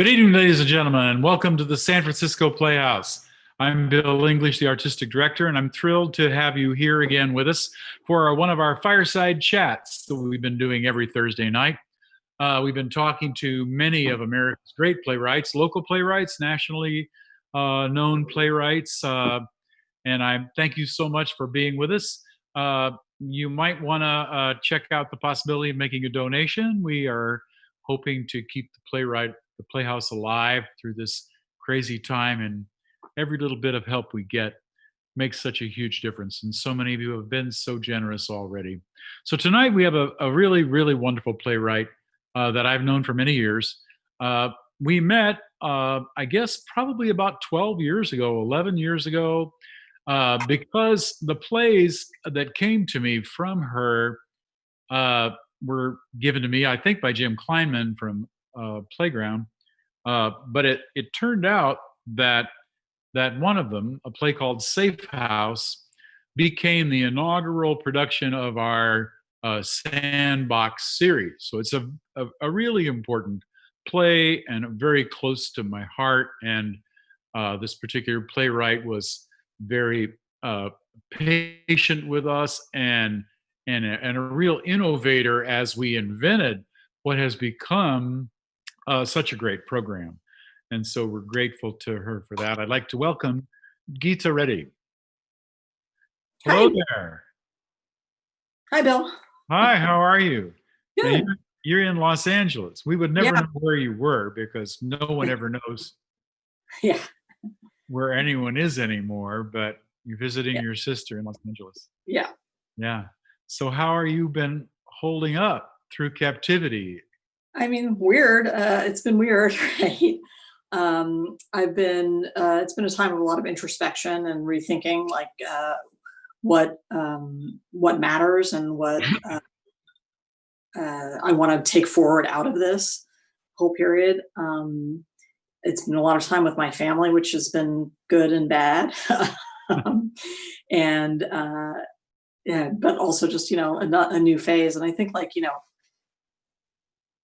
Good evening, ladies and gentlemen, and welcome to the San Francisco Playhouse. I'm Bill English, the artistic director, and I'm thrilled to have you here again with us for one of our fireside chats that we've been doing every Thursday night. We've been talking to many of America's great playwrights, local playwrights, nationally known playwrights, and I thank you so much for being with us. You might want to check out the possibility of making a donation. We are hoping to keep the Playhouse alive through this crazy time, and every little bit of help we get makes such a huge difference. And so many of you have been so generous already. So tonight we have a really, really wonderful playwright that I've known for many years. We met, I guess, probably about 12 years ago, 11 years ago, because the plays that came to me from her were given to me, I think, by Jim Kleinman from Playground. But it turned out that one of them, a play called Safe House, became the inaugural production of our Sandbox series. So it's a really important play and very close to my heart. And this particular playwright was very patient with us and a real innovator as we invented what has become such a great program. And so we're grateful to her for that. I'd like to welcome Geetha Reddy. Hello Hi. there. Hi, Bill. Hi, how are you? Now, Good. you're in Los Angeles. We would never Yeah. know where you were because no one ever knows Yeah. where anyone is anymore, but you're visiting Yeah. your sister in Los Angeles. Yeah. Yeah. So how are you been holding up through captivity? I mean, weird. It's been weird, right? It's been a time of a lot of introspection and rethinking, like what matters and what I want to take forward out of this whole period. It's been a lot of time with my family, which has been good and bad. um, and yeah, but also just a new phase. And I think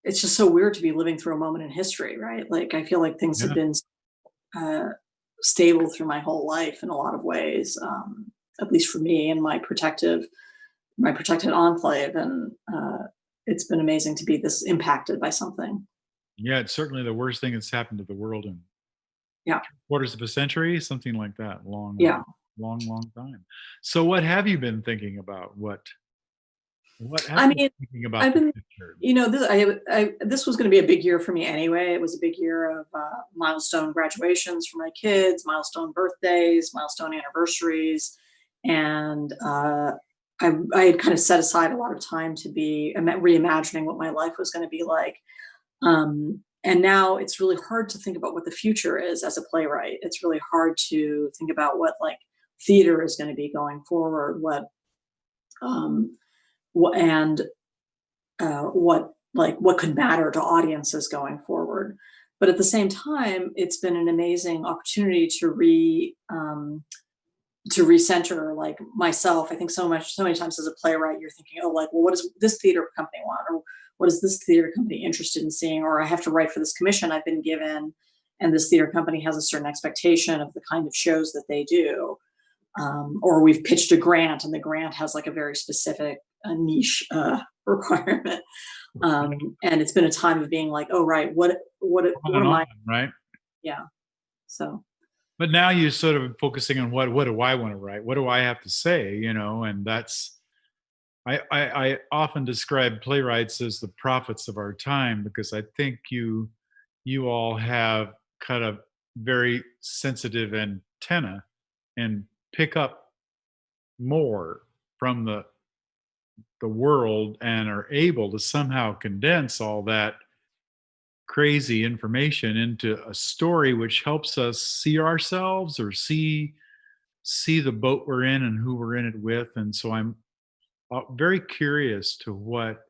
it's just so weird to be living through a moment in history, right? Like I feel like things have Yeah. been uh, stable through my whole life in a lot of ways, at least for me and my protected enclave, and it's been amazing to be this impacted by something. Yeah, it's certainly the worst thing that's happened to the world in Yeah, quarters of a century, something like that. Long, yeah. long time. So what have you been thinking about? What have I you mean, been thinking about I've the been, future? this was going to be a big year for me anyway. It was a big year of milestone graduations for my kids, milestone birthdays, milestone anniversaries, and I had kind of set aside a lot of time to be reimagining what my life was going to be like. And now it's really hard to think about what the future is as a playwright. It's really hard to think about what like theater is going to be going forward, um, and what could matter to audiences going forward. But at the same time, it's been an amazing opportunity to recenter like myself. I think so many times as a playwright, you're thinking, oh, like, well, what does this theater company want, or what is this theater company interested in seeing, or I have to write for this commission I've been given, and this theater company has a certain expectation of the kind of shows that they do. Or we've pitched a grant and the grant has like a very specific niche requirement. And it's been a time of being like, oh, right, On what and am on, I? right? Yeah. So, But now you're sort of focusing on what do I want to write? What do I have to say? And that's I often describe playwrights as the prophets of our time because I think you all have kind of very sensitive antenna and pick up more from the world and are able to somehow condense all that crazy information into a story which helps us see ourselves or see the boat we're in and who we're in it with. And so I'm very curious to what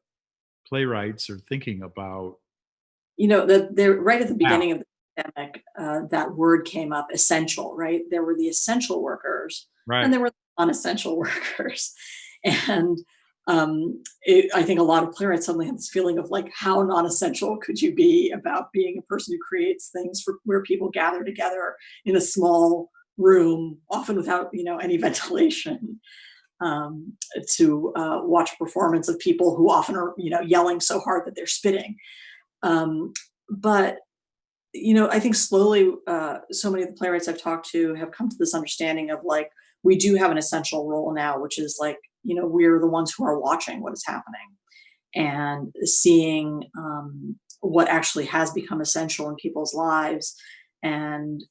playwrights are thinking about that they're right at the now. beginning of the pandemic, that word came up, essential, right? There were the essential workers Right. and there were the unessential workers. And I think a lot of playwrights suddenly have this feeling of like, how non-essential could you be about being a person who creates things for where people gather together in a small room, often without, any ventilation, to watch a performance of people who often are, yelling so hard that they're spitting. But I think slowly, so many of the playwrights I've talked to have come to this understanding of like, we do have an essential role now, which is like, we're the ones who are watching what is happening and seeing what actually has become essential in people's lives, and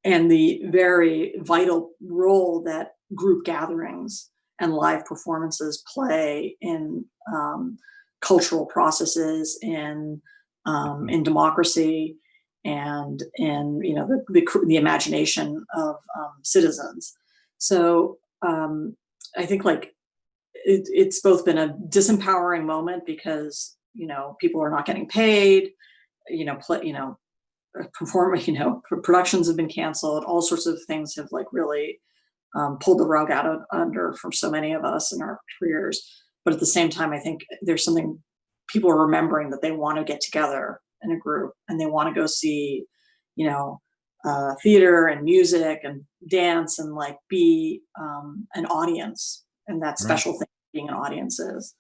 the very vital role that group gatherings and live performances play in cultural processes, in democracy, and in the imagination of citizens. So I think like it's both been a disempowering moment because people are not getting paid, performing, productions have been canceled, all sorts of things have like really pulled the rug out of under for so many of us in our careers. But at the same time, I think there's something people are remembering, that they want to get together in a group and they want to go see, theater and music and dance and like be an audience, and that Right. special thing being an audience is.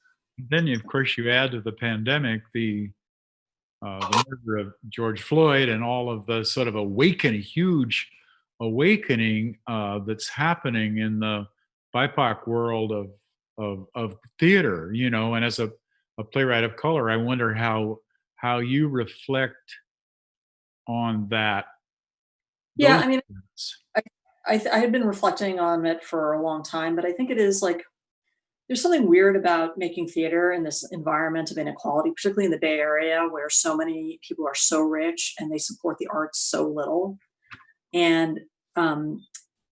Then, of course, you add to the pandemic the murder of George Floyd and all of the sort of huge awakening that's happening in the BIPOC world of theater. And as a playwright of color, I wonder how you reflect on that. Yeah, Those I mean, things. I had been reflecting on it for a long time, but I think it is like there's something weird about making theater in this environment of inequality, particularly in the Bay Area, where so many people are so rich and they support the arts so little. And um,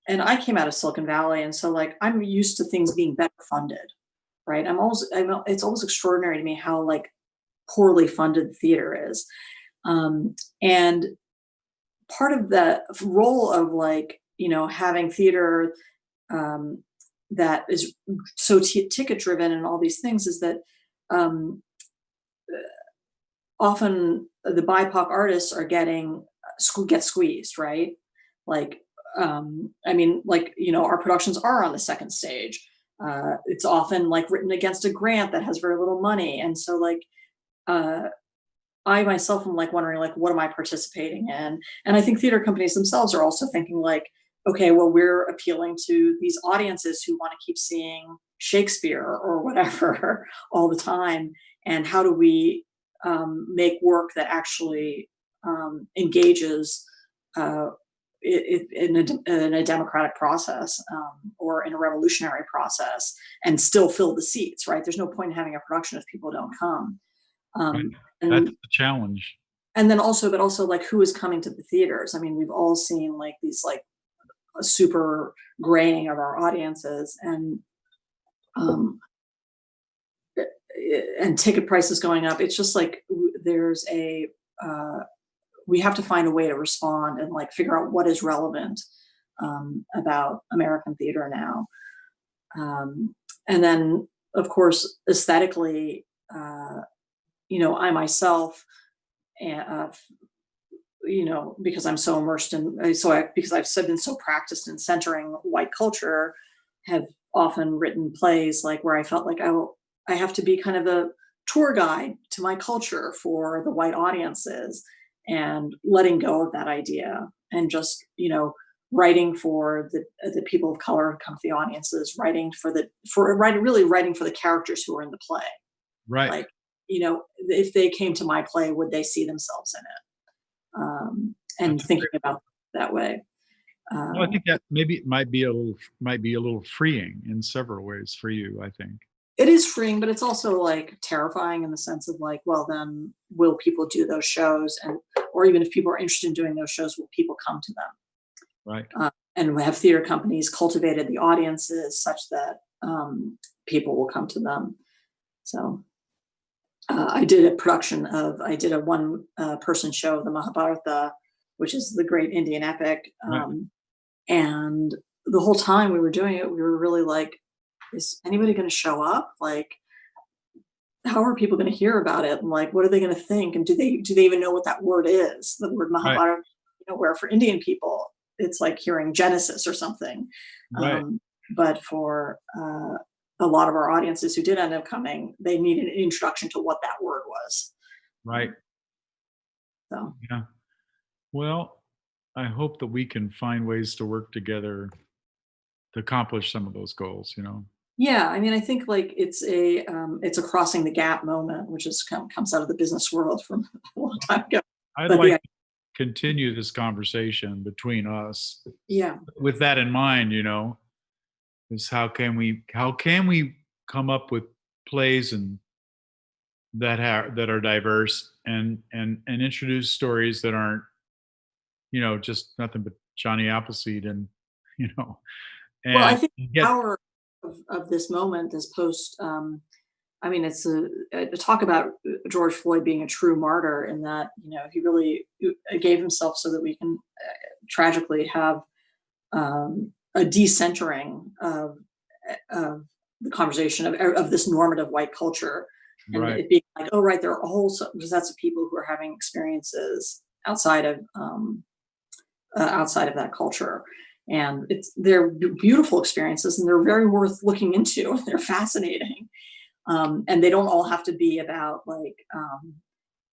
and I came out of Silicon Valley, and so like I'm used to things being better funded, right? It's almost extraordinary to me how like poorly funded theater is, and part of the role of like having theater um, that is so ticket driven and all these things is that um, often the BIPOC artists are get squeezed, right? Like, I mean, like our productions are on the second stage. It's often like written against a grant that has very little money, and so like uh, I myself am like wondering like what am I participating in? And I think theater companies themselves are also thinking like, okay, well, we're appealing to these audiences who want to keep seeing Shakespeare or whatever all the time. And how do we make work that actually engages uh, in a democratic process, or in a revolutionary process, and still fill the seats, right? There's no point in having a production if people don't come. Right? Um, That's and the challenge. and then also, but also like who is coming to the theaters? I mean, we've all seen like these like a super graying of our audiences, um, and ticket prices going up. It's just like there's a we have to find a way to respond and like figure out what is relevant about American theater now. And then, of course, aesthetically, I myself, uh, because I'm so immersed in, because I've been so practiced in centering white culture, have often written plays like where I felt like I have to be kind of a tour guide to my culture for the white audiences, and letting go of that idea and just, writing for the people of color who come to the audiences, writing for the characters who are in the play. Right. Like, if they came to my play, would they see themselves in it? And That's thinking about that way. Well, I Uh, think that maybe it might be a little freeing in several ways for you, I think. it is freeing, but it's also like terrifying in the sense of like, well, then will people do those shows? Or even if people are interested in doing those shows, will people come to them? Right. And have theater companies cultivated the audiences such that people will come to them? So I did a one person show of the Mahabharata, which is the great Indian epic. Right. And the whole time we were doing it, we were really like, is anybody going to show up? Like, how are people going to hear about it? And like, what are they going to think? And do they even know what that word is? The word Right. Mahabharata, where for Indian people, it's like hearing Genesis or something. Right. Um, but for a lot of our audiences who did end up coming, they needed an introduction to what that word was. Right. So Yeah. Well, I hope that we can find ways to work together to accomplish some of those goals, you know. yeah, I mean, I think like it's a crossing the gap moment, which is comes out of the business world from a long time ago. I'd But like the to continue this conversation between us yeah, with that in mind, is how can we come up with plays and that are diverse and introduce stories that aren't, just nothing but Johnny Appleseed and you know well, I and think the get power of this moment, this post. I mean, it's a talk about George Floyd being a true martyr in that he really gave himself so that we can tragically have a decentering of the conversation of this normative white culture, and right. it being like, oh, right, there are a whole sets of people who are having experiences outside of that culture, and they're beautiful experiences, and they're very worth looking into. They're fascinating, and they don't all have to be about like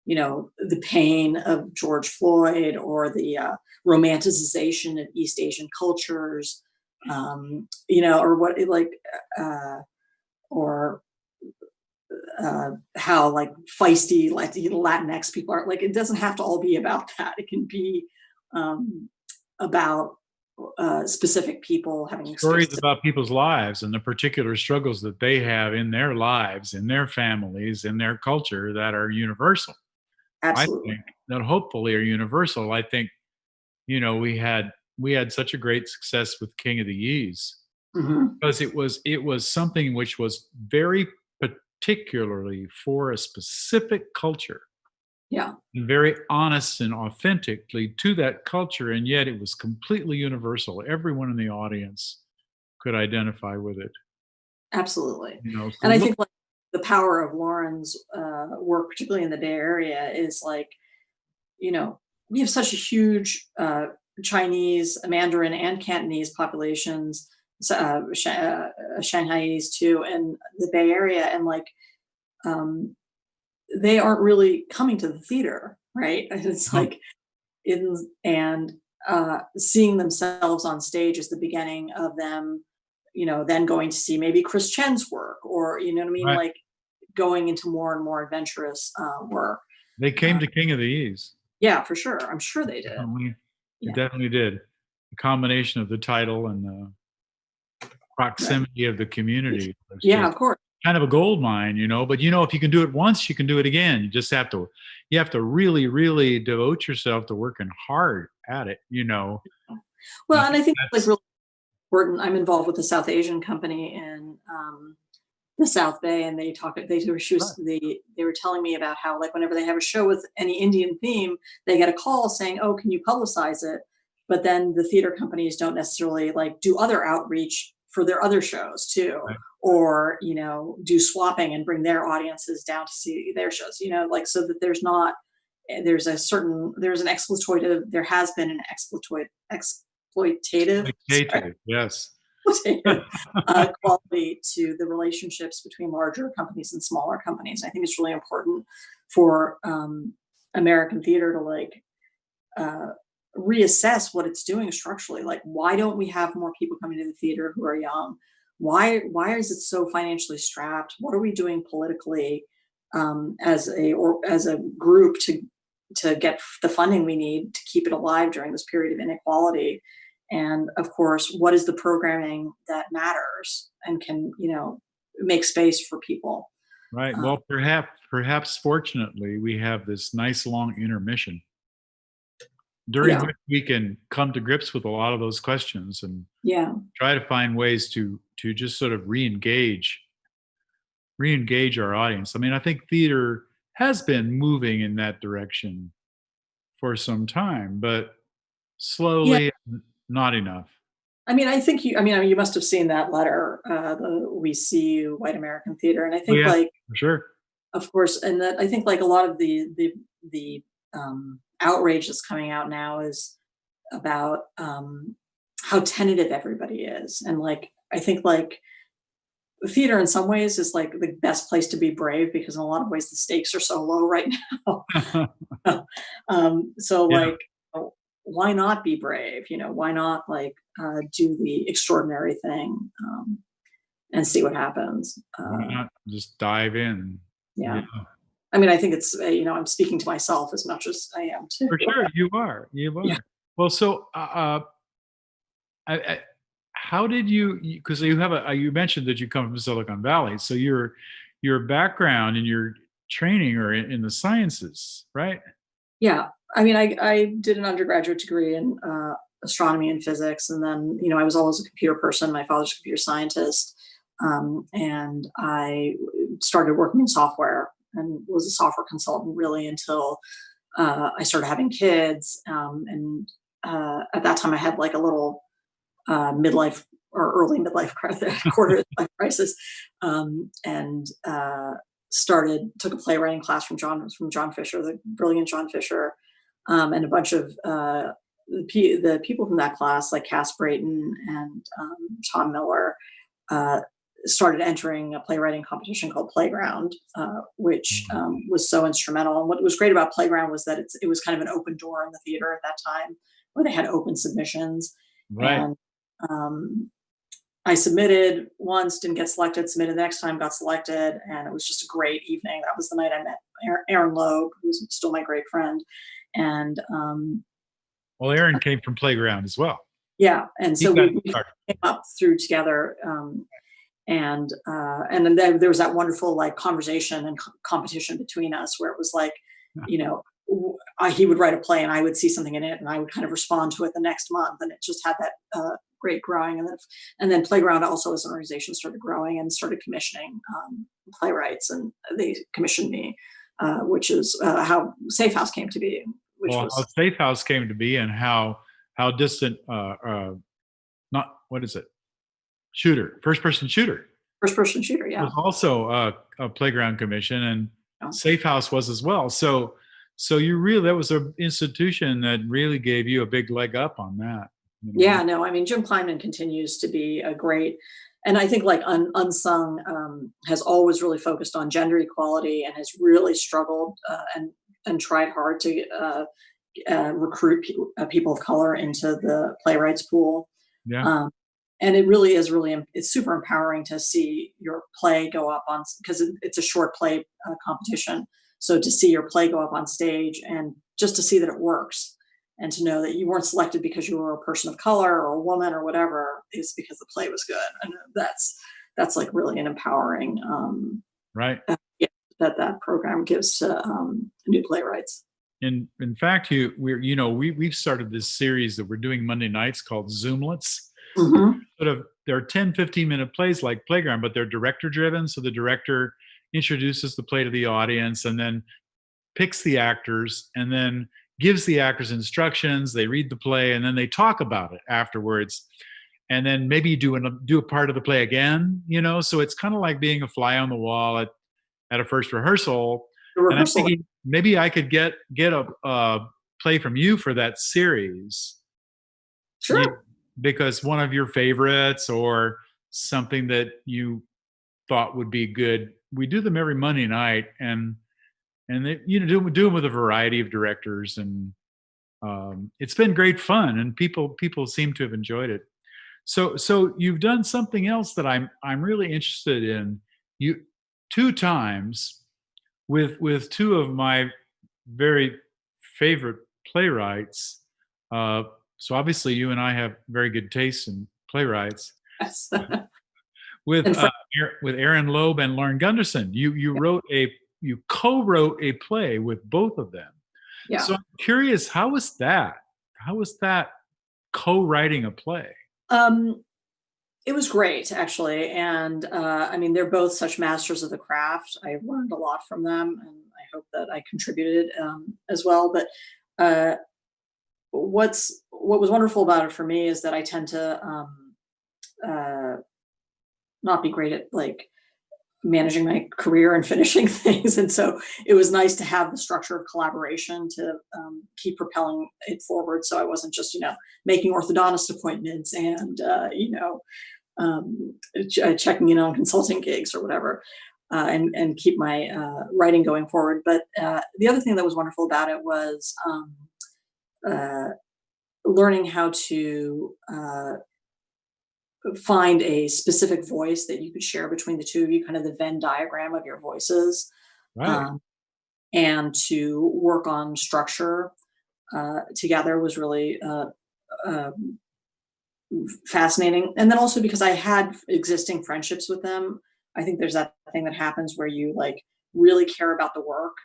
the pain of George Floyd or the romanticization of East Asian cultures, or what like or how like feisty like Latinx people are. Like, it doesn't have to all be about that. It can be um, about specific people having Stories experiences. about people's lives and the particular struggles that they have in their lives, in their families, in their culture that are universal. I Absolutely. think that hopefully are universal. I think, we had such a great success with King of the Yees Hmm. because it was something which was very particularly for a specific culture Yeah, and very honest and authentically to that culture, and yet it was completely universal. Everyone in the audience could identify with it. absolutely. So And I look. think like the power of Lauren's work, particularly in the Bay Area, is like, we have such a huge Chinese, Mandarin, and Cantonese populations, Shanghaiese too, in the Bay Area, and like um, they aren't really coming to the theater, right? And it's No, like and seeing themselves on stage is the beginning of them, then going to see maybe Chris Chen's work, or you know what I mean, right. like going into more and more adventurous work. They came Uh, to King of the E's. yeah, for sure. I'm sure they did. Definitely, it Yeah. definitely did. The combination of the title and the Right. proximity of the community was Yeah, just of course. kind of a gold mine, but if you can do it once, you can do it again. You have to really, really devote yourself to working hard at it. And Well, I and think I think like that's really important. I'm involved with a South Asian company in the South Bay, and right. they were telling me about how like whenever they have a show with any Indian theme, they get a call saying, "Oh, can you publicize it?" But then the theater companies don't necessarily like do other outreach for their other shows too, Right. or do swapping and bring their audiences down to see their shows. Like so that there's an exploitative there has been an exploitative sorry, Exploitative, yes. exploitative quality to the relationships between larger companies and smaller companies. I think it's really important for American theater to like uh, reassess what it's doing structurally. Like, why don't we have more people coming to the theater who are young? Why is it so financially strapped? What are we doing politically as a group to get the funding we need to keep it alive during this period of inequality? And of course, what is the programming that matters and can make space for people? Right. Uh, Well, perhaps fortunately, we have this nice long intermission during yeah, which we can come to grips with a lot of those questions and yeah, try to find ways to just sort of re-engage our audience. I mean, I think theater has been moving in that direction for some time, but yeah. slowly, not enough. I mean, you must have seen that letter, the "We See You, White American Theater," and I Oh think, yeah, like, for sure. of course, and that I think, like, a lot of the outrage that's coming out now is about, how tentative everybody is, and, like, I think, like, theater in some ways is, like, the best place to be brave because in a lot of ways the stakes are so low right now. So, Yeah, like, oh, why not be brave? Why not, like, do the extraordinary thing, and see what happens? why not just dive in? Yeah, Yeah. I mean, I think it's, I'm speaking to myself as much as I am for to. sure. You are. You Yeah. are. Well, so I how did you? Because you have a you mentioned that you come from Silicon Valley, so your background and your training are in the sciences, right? Yeah. I mean, I did an undergraduate degree in astronomy and physics. And then, I was always a computer person. My father's a computer scientist. And I started working in software and was a software consultant really until I started having kids. And at that time, I had like a little midlife or early midlife quarter life crisis, and took a playwriting class from John Fisher, the brilliant John Fisher, and a bunch of the people from that class, like Cass Brayton and Tom Miller, uh, started entering a playwriting competition called Playground, which Mm. was so instrumental. And what was great about Playground was that it was kind of an open door in the theater at that time, where they had open submissions. Right. And um, I submitted once, didn't get selected, submitted the next time, got selected, and it was just a great evening. That was the night I met Aaron Loeb, who's still my great friend. And Well, Aaron came from Playground as well. yeah, and He so got we started. came up through together. And then there was that wonderful like conversation and competition between us where it was like, you know, he would write a play and I would see something in it and I would kind of respond to it the next month, and it just had that great growing. And then Playground also as an organization started growing and started commissioning playwrights, and they commissioned me, which is how Safe House came to be, which Well, how was Safe House came to be and how distant not what is it? Shooter, first person shooter first person shooter. was Yeah. also a Playground commission, and Yeah. Safe House was as well. So you really that was an institution that really gave you a big leg up on that. You know, Yeah, no, I mean, Jim Kleinman continues to be a great, and I think like Unsung has always really focused on gender equality and has really struggled and tried hard to recruit people of color into the playwrights pool. yeah. Um, and it really is it's super empowering to see your play go up on, because it's a short play competition. So to see your play go up on stage and just to see that it works, and to know that you weren't selected because you were a person of color or a woman or whatever, is because the play was good. And that's like really an empowering Right. gift that program gives to new playwrights. In fact, we've started this series that we're doing Monday nights called Zoomlets. Hmm. Sort of they're 10-15 minute plays like Playground, but they're director driven. So the director introduces the play to the audience and then picks the actors and then gives the actors instructions. They read the play and then they talk about it afterwards. And then maybe do a part of the play again, So it's kind of like being a fly on the wall at a first rehearsal. The And I'm rehearsal. thinking maybe I could get a play from you for that series. You, Sure. because one of your favorites or something that you thought would be good. We do them every Monday night, and they, do them with a variety of directors, and it's been great fun, and people seem to have enjoyed it. So you've done something else that I'm really interested in. You two times with two of my very favorite playwrights. Uh, so obviously, you and I have very good taste in playwrights. Yes. With And with Aaron Loeb and Lauren Gunderson, you co-wrote a play with both of them. yeah. So I'm curious, how was that? How was that co-writing a play? Um, it was great, actually. And I mean, they're both such masters of the craft. I learned a lot from them, and I hope that I contributed as well. But uh, what was wonderful about it for me is that I tend to uh, not be great at like managing my career and finishing things. And so it was nice to have the structure of collaboration to keep propelling it forward. So I wasn't just, making orthodontist appointments and, checking in on consulting gigs or whatever, and keep my writing going forward. But the other thing that was wonderful about it was uh, learning how to find a specific voice that you could share between the two of you, kind of the Venn diagram of your voices, Right. um, and to work on structure together was really um, fascinating. And then also because I had existing friendships with them, I think there's that thing that happens where you like really care about the work,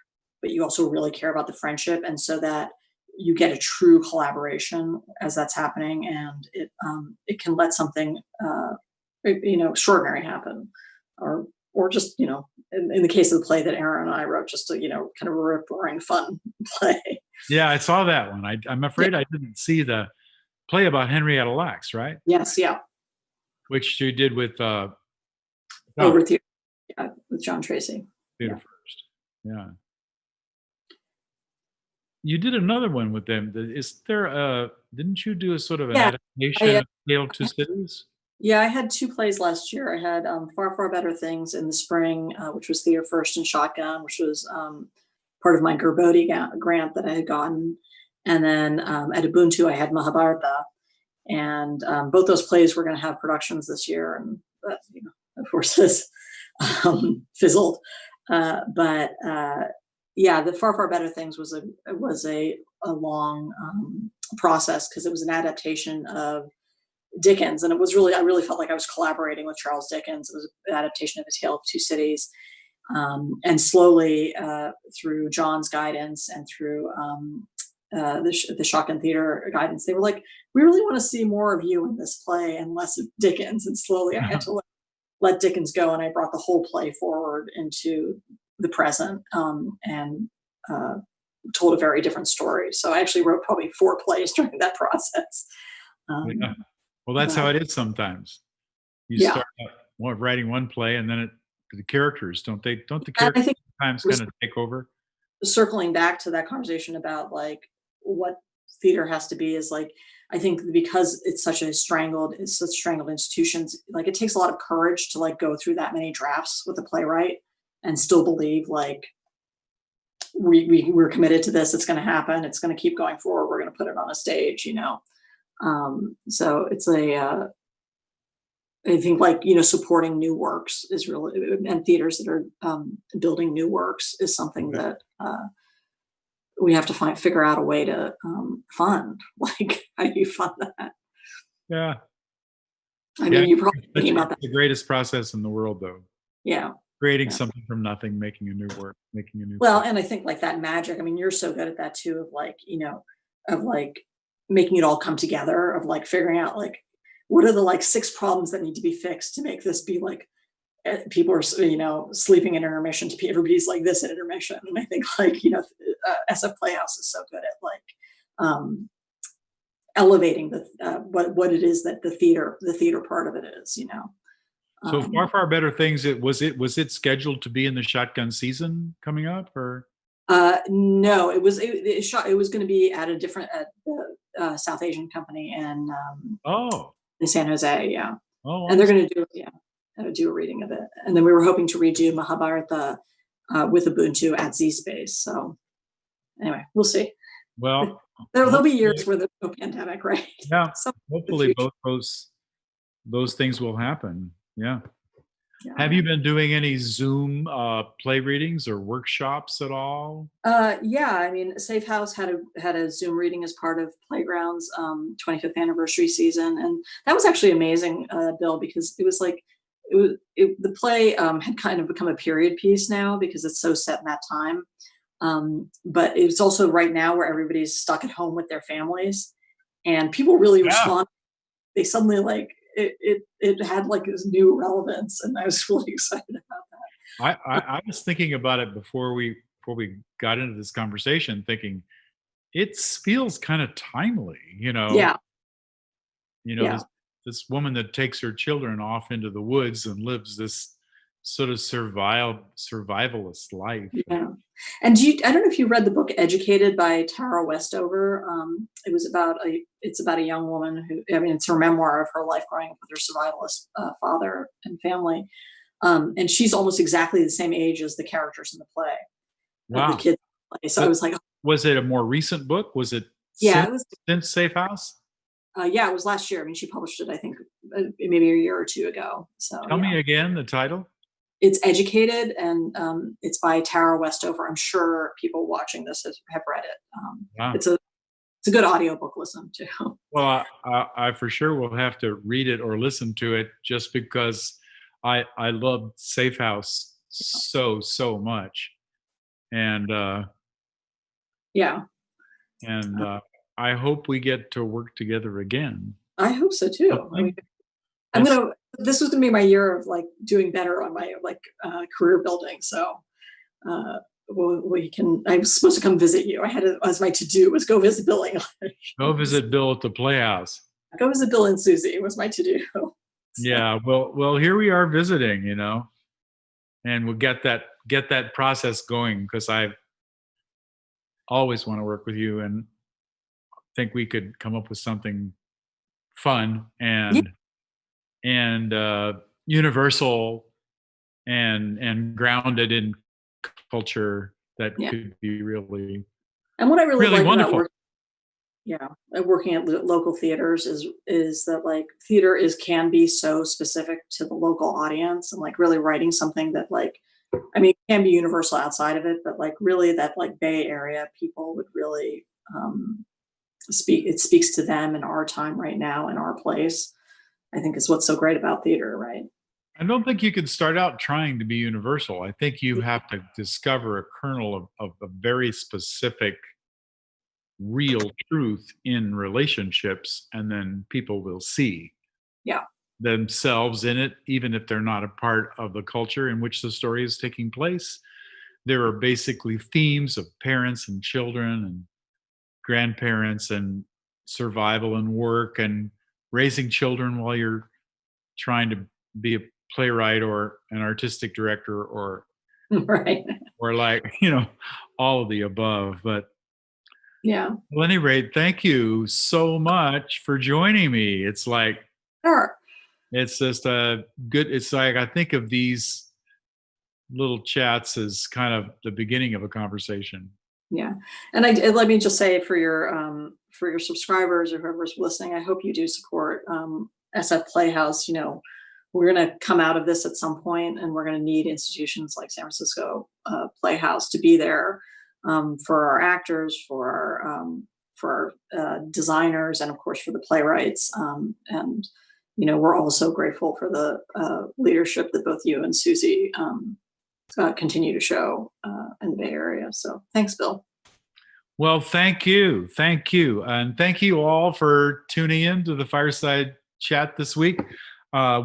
but you also really care about the friendship. And so that you get a true collaboration as that's happening, and it can let something extraordinary happen, or just in the case of the play that Aaron and I wrote, just a kind of a rip roaring fun play. Yeah, I saw that one. I'm Yeah. afraid I didn't see the play about Henrietta Lacks, right? Yes, yeah. Which you did with John, Over theater, yeah, with John Tracy. Theater Yeah. First. Yeah. You did another one with them. Is there didn't you do a sort of an Yeah. adaptation I, of Tale of Two Cities? Yeah, I had 2 plays last year. I had, Far, Far Better Things in the spring, which was Theater First and Shotgun, which was, part of my Gerbode grant that I had gotten. And then, at Ubuntu, I had Mahabharata. And, both those plays were gonna have productions this year, and that, of course, has, fizzled. But yeah, the Far, Far Better Things was a long, process because it was an adaptation of Dickens, and I really felt like I was collaborating with Charles Dickens. It was an adaptation of A Tale of Two Cities, and slowly through John's guidance and through the Shotgun Theater guidance, they were like, "We really want to see more of you in this play and less of Dickens." And slowly, I had to let Dickens go, and I brought the whole play forward into the present, and uh, told a very different story. So I actually wrote probably 4 plays during that process. Yeah. Um, Well, that's how but it is sometimes. You yeah, start out writing one play, and then the characters don't the and I characters think sometimes we're kind of take over? circling back to that conversation about like what theater has to be is like, I think because it's such strangled institutions, like it takes a lot of courage to like go through that many drafts with a playwright and still believe like we're committed to this, it's going to happen, it's going to keep going forward, we're going to put it on a stage. So it's I think like supporting new works is really, and theaters that are building new works is something Okay. that we have to figure out a way to fund. Like, how do you fund that? Yeah. I Yeah, mean, you're probably thinking about it's that. the greatest process in the world, though. Yeah, Creating yeah. something from nothing, making a new work, making a new Well, play. and I think like that magic. I mean, you're so good at that too. Of like, of like making it all come together. Of like figuring out like what are the like 6 problems that need to be fixed to make this be like people are sleeping in intermission to be everybody's like this at intermission. And I think like SF Playhouse is so good at like um elevating what it is that the theater part of it is. So Far, um Far Better Things, it scheduled to be in the Shotgun season coming up, or? no, it was going to be at a different at the South Asian company Oh. in San Jose. Yeah, Oh, and they're awesome. going to do a reading of it, and then we were hoping to redo Mahabharata with Ubuntu at Z Space. So anyway, we'll see. Well, There'll be hopefully years where there's no pandemic, right? yeah, Some in the hopefully future. both those things will happen. Yeah. Have Yeah. you been doing any Zoom, play readings or workshops at all? Yeah. I mean, Safe House had a Zoom reading as part of Playground's 25th anniversary season, and that was actually amazing, Bill, because it was like the play had kind of become a period piece now because it's so set in that time. But it's also right now where everybody's stuck at home with their families, and people really Yeah. respond. They suddenly like it had like this new relevance, and I was really excited about I was thinking about it before we got into this conversation, thinking, it feels kind of timely, Yeah, this yeah, woman that takes her children off into the woods and lives this sort of survivalist life. yeah. And I don't know if you read the book Educated by Tara Westover. It's about a young woman who, I mean, it's her memoir of her life growing up with her survivalist father and family. And she's almost exactly the same age as the characters in the play, of the Wow. kids in the play. So I But was like, was it a more recent book? Was it yeah, since Safe House? yeah, it was last year. I mean, she published it, I think, maybe a year or two ago. So Tell yeah, me again the title. it's Educated, and it's by Tara Westover. I'm sure people watching this have read it. Wow. It's a good audiobook listen to. Well, I for sure will have to read it or listen to it just because I loved Safe House so much, and Yeah, and I hope we get to work together again. I hope so too. I mean, Something I'm that's gonna. This was gonna be my year of like doing better on my like career building. So uh, we can. I was supposed to come visit you. I had it as my to do was go visit Bill English. go visit Bill at the Playhouse. Go visit Bill and Susie was my to do. So, Yeah, well, here we are visiting, and we'll get that process going because I always want to work with you and think we could come up with something fun yeah, and universal and grounded in culture that yeah. could be really And what I really really like about wonderful. working at local theaters is that like theater is can be so specific to the local audience, and like really writing something that like, I mean, it can be universal outside of it, but like really that like Bay Area people would really it speaks to them in our time right now in our place. I think is what's so great about theater, right? I don't think you can start out trying to be universal. I think you have to discover a kernel of a very specific real truth in relationships, and then people will see Yeah. themselves in it, even if they're not a part of the culture in which the story is taking place. There are basically themes of parents and children and grandparents and survival and work and raising children while you're trying to be a playwright or an artistic director Right. or like all of the above. But Yeah. at any rate, thank you so much for joining me. Sure. It's just a good. It's like I think of these little chats as kind of the beginning of a conversation. Yeah. And let me just say for your subscribers or whoever's listening, I hope you do support SF Playhouse. You know, we're going to come out of this at some point, and we're going to need institutions like San Francisco Playhouse to be there for our actors, for our designers, and of course for the playwrights. And you know, we're also grateful for the leadership that both you and Susie continue to show in the Bay Area. So thanks, Bill. Well, thank you, and thank you all for tuning in to the Fireside Chat this week.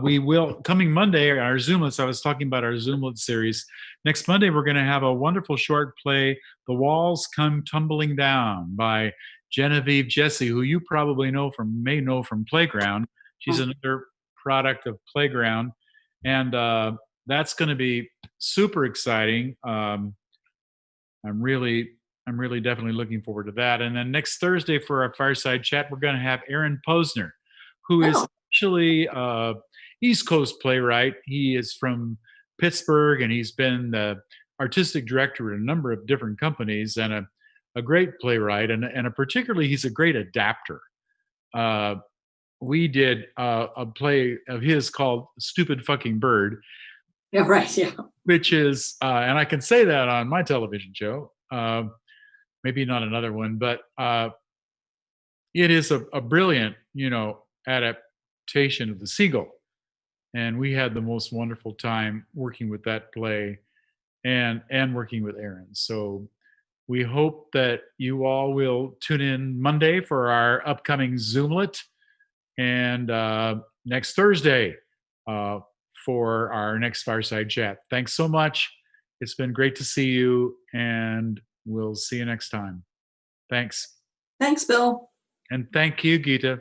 We will coming Monday our Zoomlets. I was talking about our Zoomlet series. Next Monday, we're going to have a wonderful short play, "The Walls Come Tumbling Down" by Genevieve Jesse, who you probably may know from Playground. She's another product of Playground, and that's going to be super exciting. I'm really, I'm really definitely looking forward to that. And then next Thursday for our Fireside Chat, we're going to have Aaron Posner, who is Oh, actually East Coast playwright. He is from Pittsburgh, and he's been the artistic director at a number of different companies, and a great playwright, and particularly he's a great adapter. Uh, we did a play of his called "Stupid Fucking Bird," yeah, right. Yeah. which is, and I can say that on my television show. Maybe not another one, but it is a brilliant, adaptation of the Seagull, and we had the most wonderful time working with that play and working with Aaron. So we hope that you all will tune in Monday for our upcoming Zoomlet, and next Thursday uh, for our next Fireside Chat. Thanks so much. It's been great to see you, and we'll see you next time. Thanks. Thanks, Bill. And thank you, Geetha.